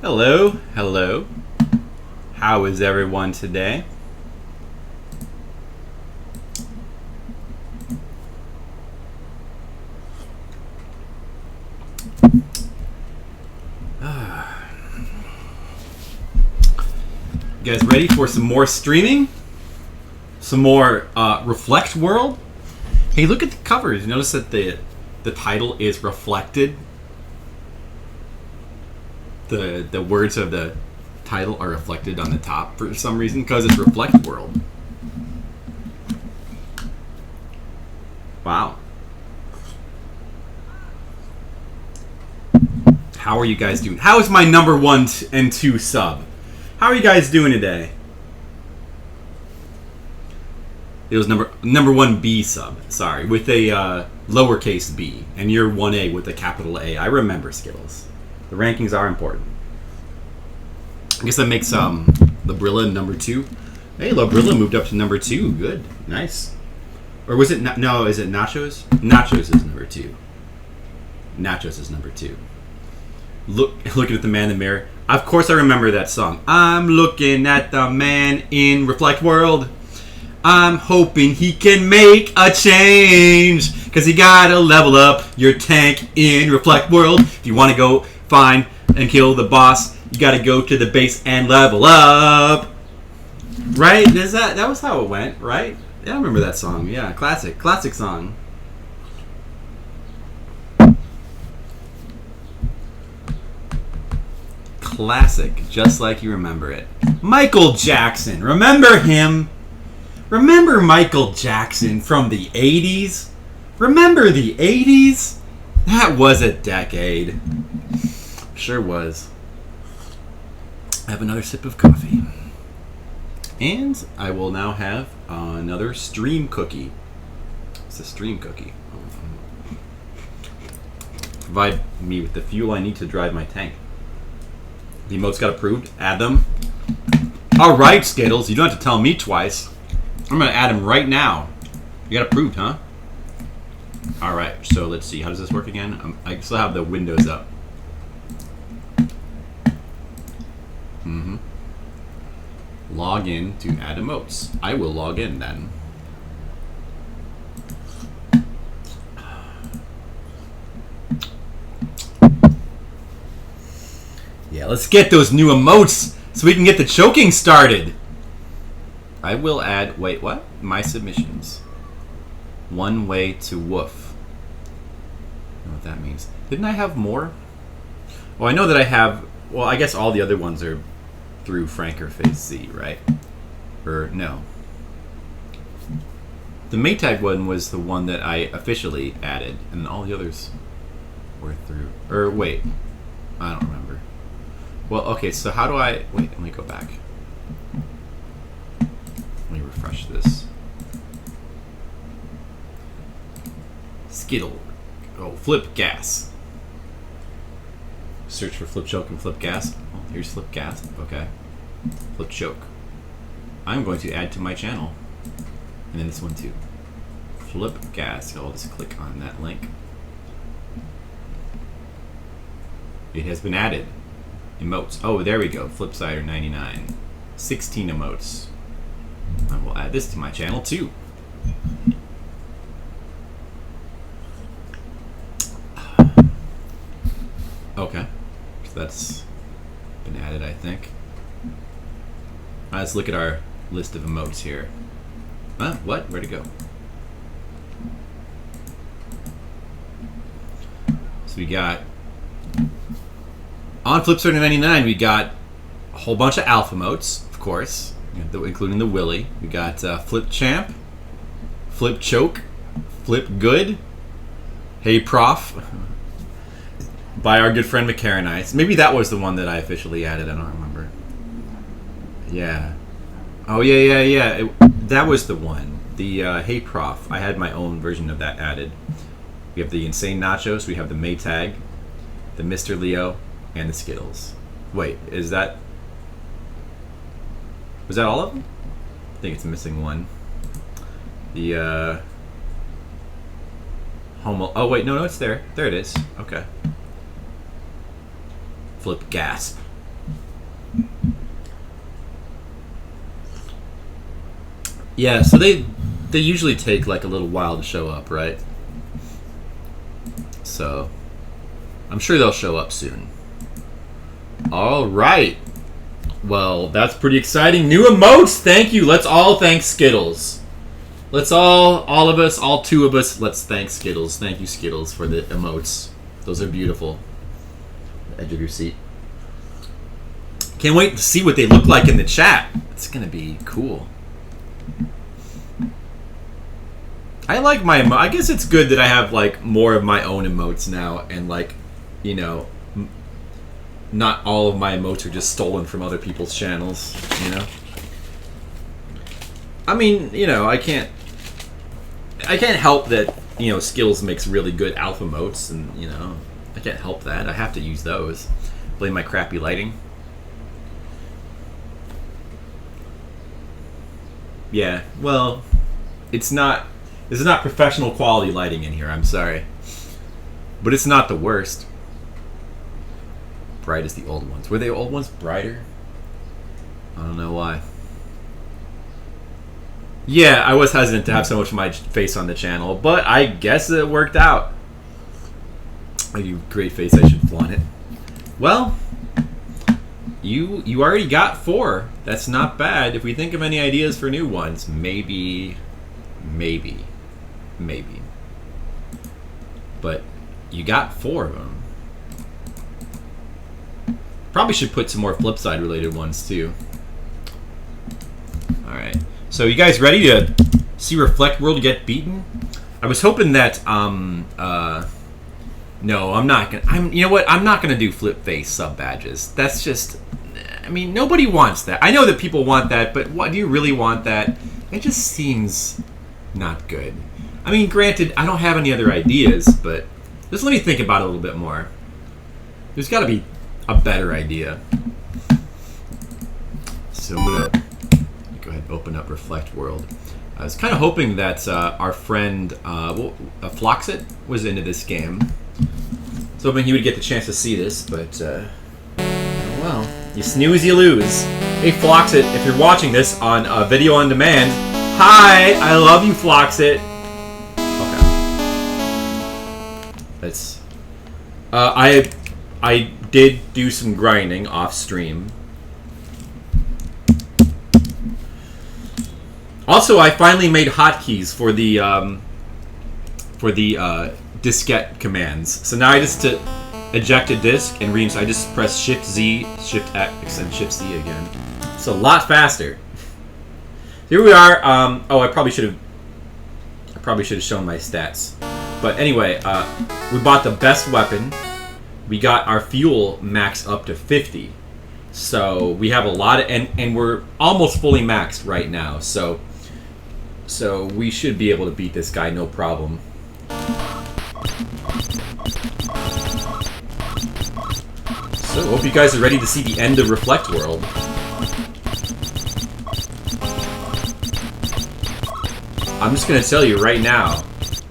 Hello, hello. How is everyone today? You guys ready for some more streaming? Some more Reflect World? Hey, look at the covers. Notice that the title is reflected. The words of the title are reflected on the top for some reason, because it's Reflect World. Wow. How are you guys doing? How is my number 1 and 2 sub? How are you guys doing today? It was number 1B sub, sorry, with a lowercase b, and you're 1A with a capital A. I remember, Skittles. The rankings are important. I guess that makes Labrilla number 2. Hey, Labrilla moved up to number 2. Good, nice. Or was it no? Is it Nachos? Nachos is number 2. Nachos is number 2. Looking at the man in the mirror. Of course, I remember that song. I'm looking at the man in Reflect World. I'm hoping he can make a change, cause he gotta level up your tank in Reflect World. If you want to go find and kill the boss, you gotta go to the base and level up. Right? Is that was how it went, right? Yeah, I remember that song. Yeah, classic song. Classic, just like you remember it. Michael Jackson, remember him? Remember Michael Jackson from the 80s? Remember the 80s? That was a decade. Sure was. I have another sip of coffee. And I will now have another stream cookie. It's a stream cookie. Provide me with the fuel I need to drive my tank. The emotes got approved. Add them. Alright, Skittles. You don't have to tell me twice. I'm going to add them right now. You got approved, huh? Alright, so let's see. How does this work again? I still have the windows up. Log in to add emotes. I will log in then. Yeah, let's get those new emotes so we can get the choking started. I will add, wait, what? My submissions. One way to woof. I don't know what that means. Didn't I have more? Well, I know that I have, well, I guess all the other ones are through Franker Phase Z, right? Or no. The Maytag one was the one that I officially added, and all the others were through. Or wait, I don't remember. Well, okay, so how do I... Wait, let me go back. Let me refresh this. Skittle. Oh, Flip Gas. Search for Flip Choke and Flip Gas. Oh, here's Flip Gas. Okay. Flip Choke. I'm going to add to my channel. And then this one too. Flip Gas. So I'll just click on that link. It has been added. Emotes. Oh, there we go. Flipsider 99. 16 emotes. I will add this to my channel too. Okay. So that's been added, I think. Let's look at our list of emotes here. Huh? What? Where'd it go? So we got... On Flipsider 99, we got a whole bunch of alpha emotes, of course, including the Willy. We got Flip Champ, Flip Choke, Flip Good, Hey Prof, by our good friend McCarronites. Maybe that was the one that I officially added. I don't remember. Yeah. Oh yeah. That was the one. The Hey Prof. I had my own version of that added. We have the Insane Nachos. We have the Maytag, the Mr. Leo, and the Skittles. Wait, is that... Was that all of them? I think it's missing one. The Homo... Oh wait, no, it's there. There it is. Okay. Flip Gasp. Yeah, so they usually take like a little while to show up, right? So I'm sure they'll show up soon. All right. Well, that's pretty exciting. New emotes. Thank you. Let's all thank Skittles. Let's all of us, all two of us, let's thank Skittles. Thank you, Skittles, for the emotes. Those are beautiful. The edge of your seat. Can't wait to see what they look like in the chat. It's going to be cool. I like my I guess it's good that I have like more of my own emotes now, and like, you know, not all of my emotes are just stolen from other people's channels, you know? I mean, you know, I can't help that, you know, Skills makes really good alpha emotes, and, you know, I can't help that. I have to use those. Blame my crappy lighting. Yeah, well, it's not professional quality lighting in here, I'm sorry. But it's not the worst. Bright as the old ones. Were the old ones brighter? I don't know why. Yeah, I was hesitant to have so much of my face on the channel, but I guess it worked out. A great face, I should flaunt it. Well, You already got 4. That's not bad. If we think of any ideas for new ones, maybe. But you got 4 of them. Probably should put some more flip side related ones too. All right. So you guys ready to see Reflect World get beaten? I was hoping that no, I'm not gonna. You know what? I'm not gonna do flip face sub badges. That's just. I mean, nobody wants that. I know that people want that, but what do you really want that? It just seems not good. I mean, granted, I don't have any other ideas, but just let me think about it a little bit more. There's got to be a better idea. So I'm gonna go ahead and open up Reflect World. I was kind of hoping that our friend Floxit was into this game. I was hoping he would get the chance to see this, but well, you snooze, you lose. Hey Floxit, if you're watching this on video on demand, hi, I love you, Floxit. Okay, let's. I did do some grinding off stream. Also, I finally made hotkeys for the diskette commands. So now I just to eject a disk and I just press Shift Z, Shift X, and Shift Z again. It's a lot faster. Here we are. Oh, I probably should have shown my stats. But anyway, we bought the best weapon. We got our fuel maxed up to 50. So we have a lot of, and we're almost fully maxed right now. So we should be able to beat this guy no problem. So hope you guys are ready to see the end of Reflect World. I'm just gonna tell you right now,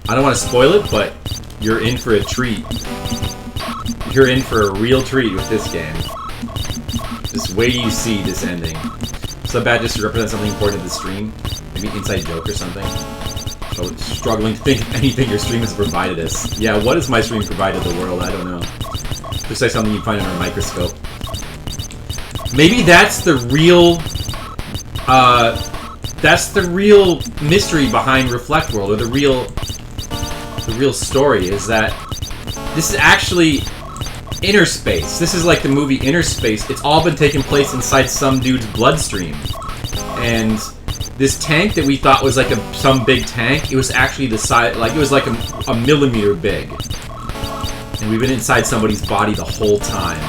I don't want to spoil it, but you're in for a treat. You're in for a real treat with this game. Just wait till you see this ending. Sub badges to represent something important to the stream. Maybe inside joke or something. So struggling to think of anything your stream has provided us. Yeah, what has my stream provided the world? I don't know. Just like something you find under a microscope. Maybe that's the real mystery behind Reflect World, or the real story is that this is actually inner space. This is like the movie Inner Space. It's all been taking place inside some dude's bloodstream. And this tank that we thought was like some big tank, it was actually the size, like it was like a millimeter big. And we've been inside somebody's body the whole time.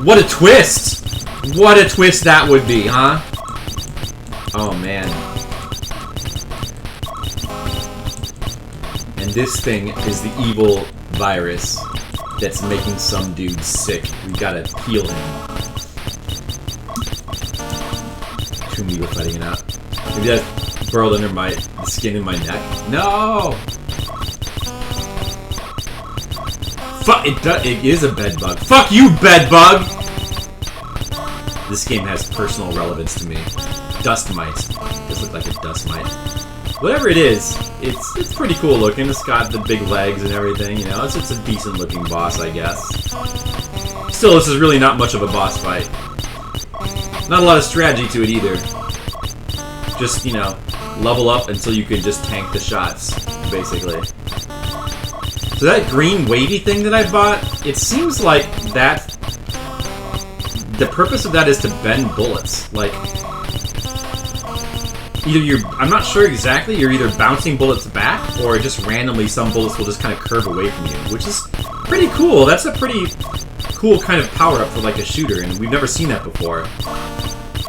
What a twist! What a twist that would be, huh? Oh man. And this thing is the evil virus that's making some dude sick. We gotta heal him. Two me were fighting it out. Maybe that burrowed under the skin in my neck. No! Fuck! It is a bed bug. Fuck you, bed bug! This game has personal relevance to me. Dust mite. This looks like a dust mite. Whatever it is, it's pretty cool looking. It's got the big legs and everything, you know. It's a decent looking boss, I guess. Still, this is really not much of a boss fight. Not a lot of strategy to it either. Just, you know, level up until you can just tank the shots, basically. So that green wavy thing that I bought, it seems like that... The purpose of that is to bend bullets. Like... Either I'm not sure exactly, you're either bouncing bullets back, or just randomly some bullets will just kind of curve away from you, which is pretty cool. That's a pretty cool kind of power-up for like a shooter, and we've never seen that before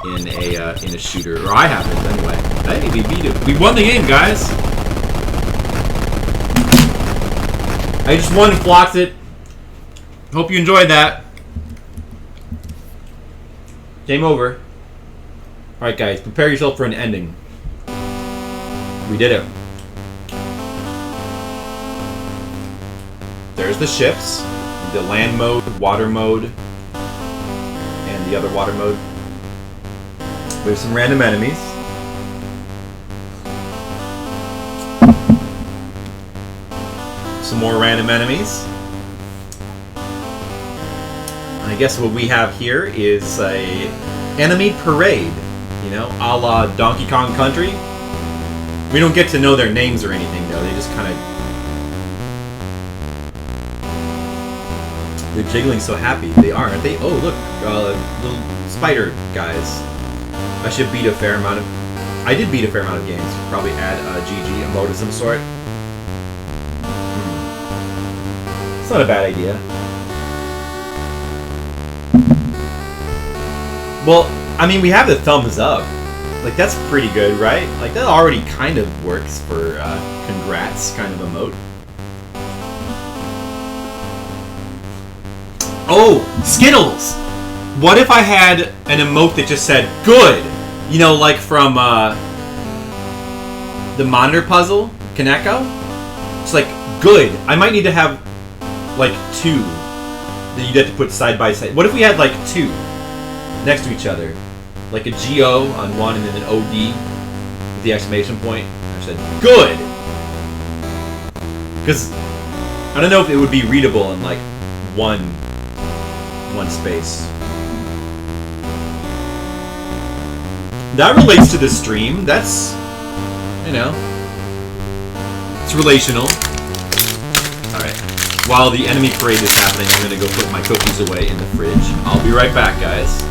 in a shooter, or I haven't anyway. Hey, we beat it. We won the game, guys! I just won and flocked it. Hope you enjoyed that. Game over. Alright guys, prepare yourself for an ending. We did it. There's the ships. The land mode, water mode, and the other water mode. We have some random enemies. Some more random enemies. I guess what we have here is a enemy parade, you know, a la Donkey Kong Country. We don't get to know their names or anything, though. They just kind of... They're jiggling so happy. They are, aren't they? Oh, look, little spider guys. I should beat a fair amount of... I did beat a fair amount of games. Probably add a GG emote of some sort. It's not a bad idea. Well, I mean, we have the thumbs up. Like, that's pretty good, right? Like, that already kind of works for congrats kind of emote. Oh, Skittles! What if I had an emote that just said, good? You know, like from the monitor puzzle, Kaneko? It's like, good. I might need to have, like, 2 that you'd have to put side by side. What if we had, like, 2 next to each other? Like a GO on one and then an OD with the exclamation point. I said, good! Because I don't know if it would be readable in, like, one space. That relates to the stream. That's, you know, it's relational. Alright. While the enemy parade is happening, I'm going to go put my cookies away in the fridge. I'll be right back, guys.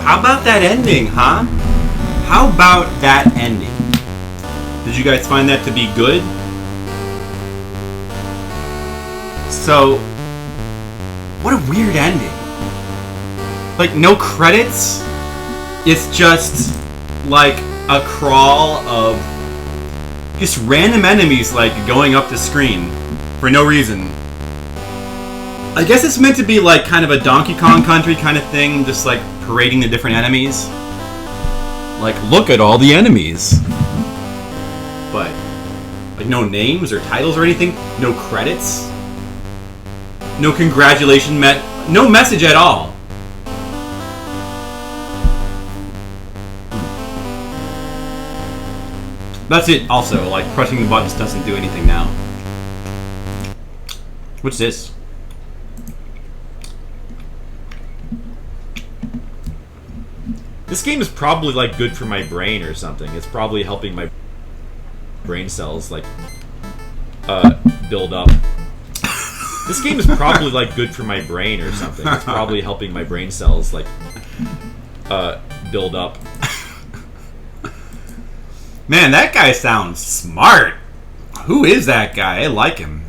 How about that ending, huh? How about that ending? Did you guys find that to be good? So, what a weird ending. Like, no credits? It's just, like, a crawl of just random enemies, like, going up the screen for no reason. I guess it's meant to be, like, kind of a Donkey Kong Country kind of thing, just, like, parading the different enemies. Like, look at all the enemies. But, like, no names or titles or anything? No credits? No congratulation no message at all. That's it, also. Like, pressing the buttons doesn't do anything now. What's this? This game is probably, like, good for my brain or something. It's probably helping my brain cells, like, build up. This game is probably, like, good for my brain or something. It's probably helping my brain cells, like, build up. Man, that guy sounds smart. Who is that guy? I like him.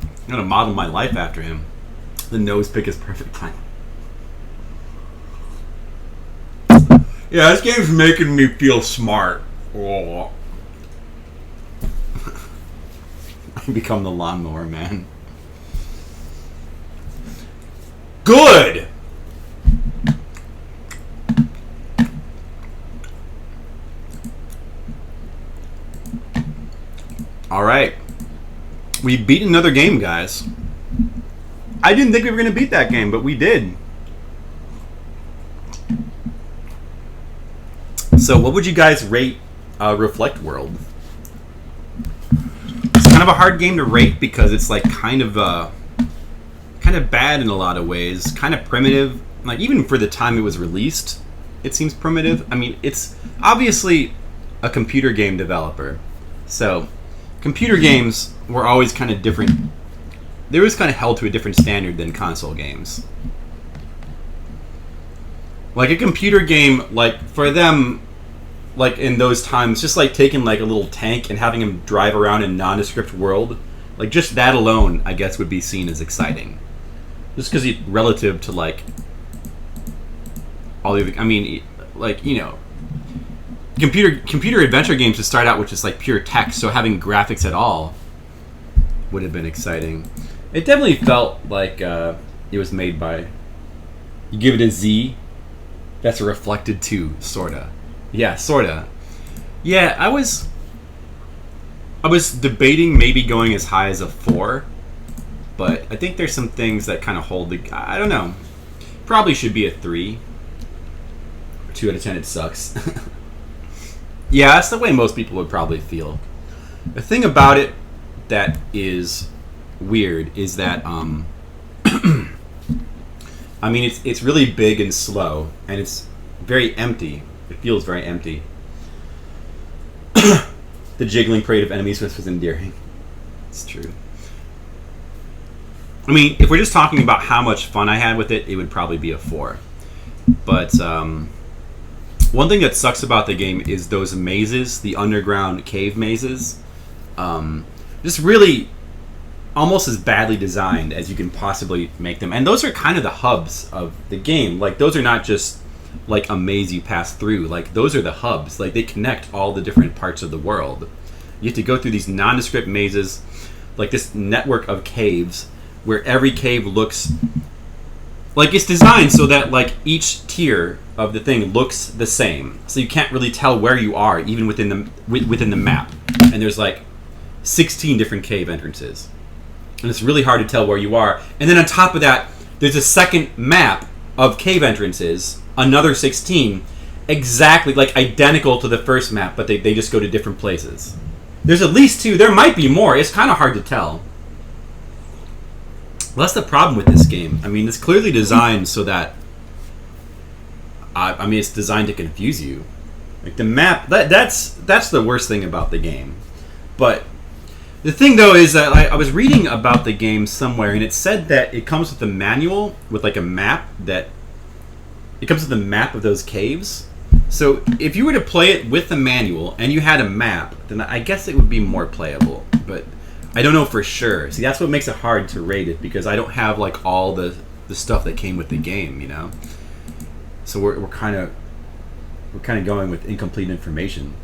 I'm gonna model my life after him. The nose pick is perfect time. Yeah, this game's making me feel smart. Oh. I become the lawnmower man. Good! Alright. We beat another game, guys. I didn't think we were going to beat that game, but we did. So, what would you guys rate Reflect World? It's kind of a hard game to rate because it's like kind of bad in a lot of ways, kind of primitive. Like even for the time it was released, it seems primitive. I mean, it's obviously a computer game developer, so computer games were always kind of different. They were kind of held to a different standard than console games. Like a computer game, like for them, like in those times, just like taking like a little tank and having him drive around in a non-descript world, like just that alone, I guess, would be seen as exciting. Just because relative to like all the. I mean, like computer adventure games to start out with just like pure text, so having graphics at all would have been exciting. It definitely felt like it was made by. You give it a Z, that's a reflected 2, sorta. Yeah, sorta. Yeah, I was debating maybe going as high as a 4, but I think there's some things that kind of hold the. I don't know. Probably should be a 3. 2 out of 10, it sucks. Yeah, that's the way most people would probably feel. The thing about it that is weird is that I mean it's really big and slow, and it's very empty. It feels very empty. The jiggling parade of enemies was endearing. It's true. I mean, if we're just talking about how much fun I had with it, it would probably be a 4. But one thing that sucks about the game is those mazes, the underground cave mazes. Just really almost as badly designed as you can possibly make them. And those are kind of the hubs of the game. Like, those are not just like a maze you pass through. Like, those are the hubs. Like, they connect all the different parts of the world. You have to go through these nondescript mazes, like this network of caves, where every cave looks like it's designed so that like each tier of the thing looks the same, so you can't really tell where you are even within the map. And there's like 16 different cave entrances, and it's really hard to tell where you are. And then on top of that, there's a second map of cave entrances, another 16, exactly like identical to the first map, but they just go to different places. There's at least 2. There might be more. It's kind of hard to tell. Well, that's the problem with this game. I mean, it's clearly designed so that I mean, it's designed to confuse you. Like the map, that's the worst thing about the game. But the thing though is that I was reading about the game somewhere, and it said that it comes with a manual with like a map that it comes with a map of those caves. So if you were to play it with the manual and you had a map, then I guess it would be more playable. But I don't know for sure. See, that's what makes it hard to rate it, because I don't have like all the stuff that came with the game, you know. So we're kind of going with incomplete information.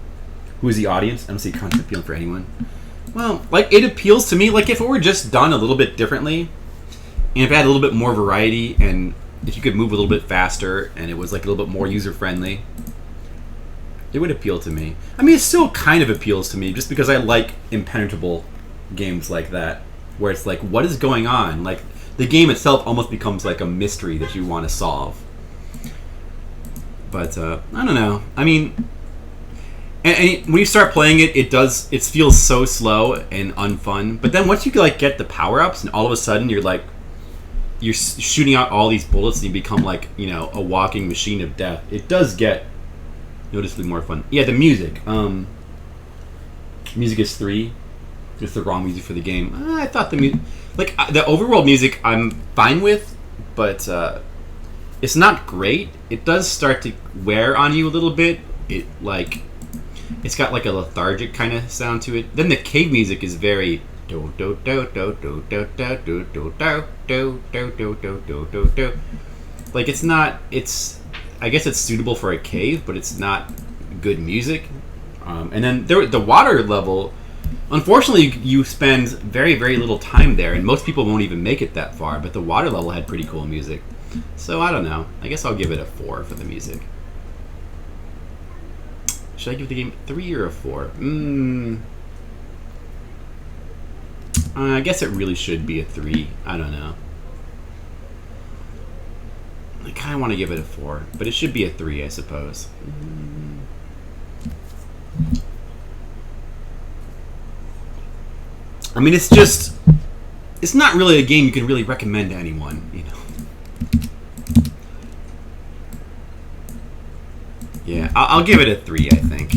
Who is the audience? I don't see content appealing for anyone. Well, like, it appeals to me. Like, if it were just done a little bit differently, and if it had a little bit more variety, and if you could move a little bit faster, and it was like a little bit more user friendly, it would appeal to me. I mean, it still kind of appeals to me, just because I like impenetrable games like that, where it's like, what is going on? Like, the game itself almost becomes like a mystery that you want to solve. But I don't know. I mean, and when you start playing it, it feels so slow and unfun. But then once you like get the power ups, and all of a sudden you're shooting out all these bullets, and you become like, you know, a walking machine of death. It does get noticeably more fun. Yeah, the music. Music is 3. It's the wrong music for the game. I thought the music, like the overworld music, I'm fine with, but it's not great. It does start to wear on you a little bit. It's got like a lethargic kind of sound to it. Then the cave music is very do do do do do do do do do do do do do do do do. Like, it's not. It's, I guess it's suitable for a cave, but it's not good music. And then the water level. Unfortunately, you spend very, very little time there, and most people won't even make it that far, but the water level had pretty cool music. So, I don't know. I guess I'll give it a 4 for the music. Should I give the game a 3 or a 4? I guess it really should be a 3. I don't know. I kind of want to give it a 4, but it should be a 3, I suppose. I mean, it's not really a game you can really recommend to anyone, you know. Yeah, I'll give it a 3, I think.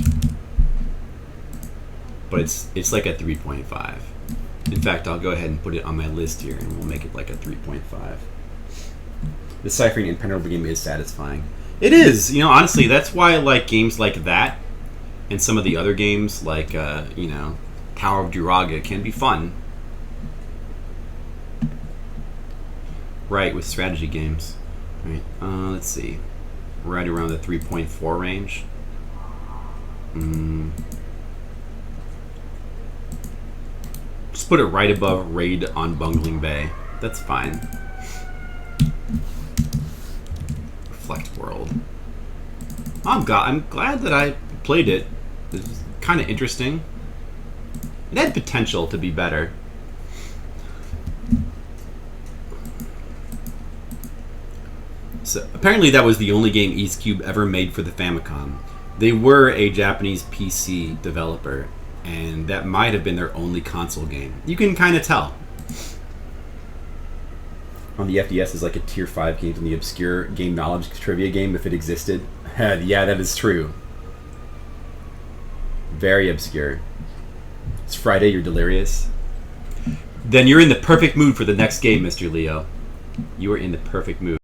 But it's like a 3.5. In fact, I'll go ahead and put it on my list here, and we'll make it like a 3.5. The ciphering impenetrable game is satisfying. It is, you know, honestly, that's why I like games like that, and some of the other games like, you know, Tower of Duraga can be fun. Right, with strategy games. Alright, let's see. right around the 3.4 range. Just put it right above Raid on Bungling Bay. That's fine. Reflect World. I'm glad that I played it. It was kind of interesting. It had potential to be better. So apparently that was the only game EastCube ever made for the Famicom. They were a Japanese PC developer, and that might have been their only console game. You can kind of tell. On the FDS is like a tier 5 game from the obscure game knowledge trivia game if it existed. Yeah, that is true. Very obscure. It's Friday, you're delirious. Then you're in the perfect mood for the next game, Mr. Leo. You are in the perfect mood.